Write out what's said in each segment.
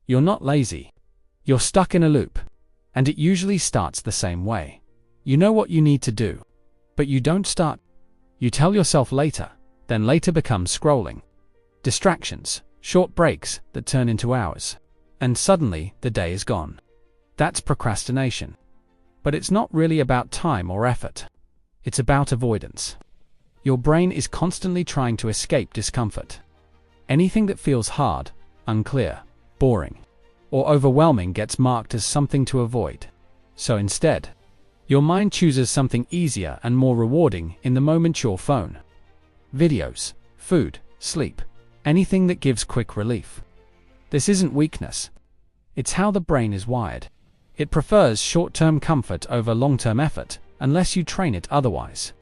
You're not lazy. You're stuck in a loop. And it usually starts the same way. You know what you need to do, but you don't start. You tell yourself later, then later becomes scrolling. Distractions, short breaks that turn into hours. And suddenly, the day is gone. That's procrastination. But it's not really about time or effort. It's about avoidance. Your brain is constantly trying to escape discomfort. Anything that feels hard, unclear, boring, or overwhelming gets marked as something to avoid. So instead, your mind chooses something easier and more rewarding in the moment: your phone, videos, food, sleep, anything that gives quick relief. This isn't weakness. It's how the brain is wired. It prefers short-term comfort over long-term effort, unless you train it otherwise.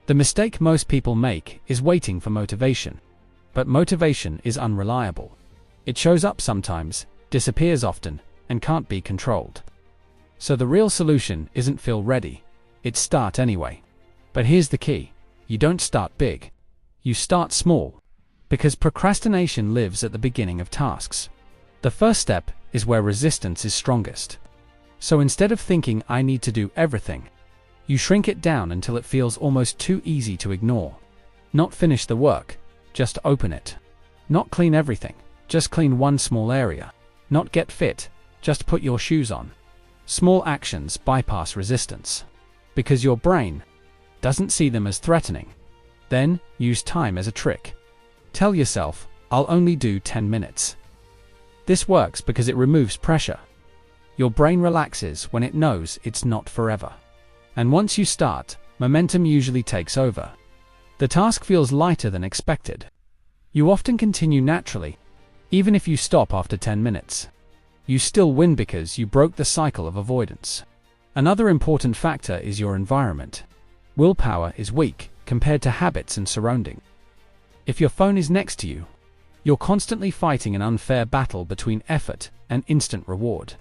The mistake most people make is waiting for motivation. But motivation is unreliable. It shows up sometimes, disappears often, and can't be controlled. So the real solution isn't feel ready, it's start anyway. But here's the key: you don't start big. You start small. Because procrastination lives at the beginning of tasks. The first step is where resistance is strongest. So instead of thinking I need to do everything, you shrink it down until it feels almost too easy to ignore. Not finish the work, just open it. Not clean everything, just clean one small area. Not get fit, just put your shoes on. Small actions bypass resistance. Because your brain doesn't see them as threatening. Then, use time as a trick. Tell yourself, I'll only do 10 minutes. This works because it removes pressure. Your brain relaxes when it knows it's not forever. And once you start, momentum usually takes over. The task feels lighter than expected. You often continue naturally, even if you stop after 10 minutes. You still win because you broke the cycle of avoidance. Another important factor is your environment. Willpower is weak compared to habits and surrounding. If your phone is next to you, you're constantly fighting an unfair battle between effort and instant reward.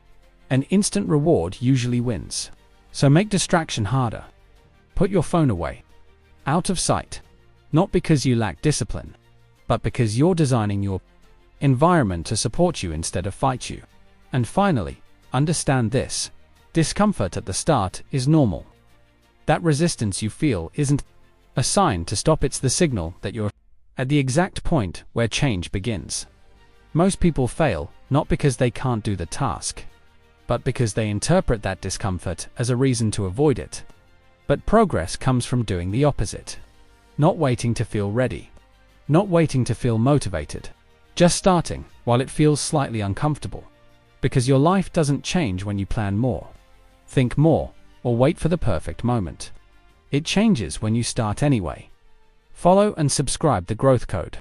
An instant reward usually wins. So make distraction harder. Put your phone away. Out of sight. Not because you lack discipline, but because you're designing your environment to support you instead of fight you. And finally, understand this: discomfort at the start is normal. That resistance you feel isn't a sign to stop, it's the signal that you're at the exact point where change begins. Most people fail not because they can't do the task, but because they interpret that discomfort as a reason to avoid it. But progress comes from doing the opposite. Not waiting to feel ready. Not waiting to feel motivated. Just starting while it feels slightly uncomfortable. Because your life doesn't change when you plan more, think more, or wait for the perfect moment. It changes when you start anyway. Follow and subscribe the Growth Code.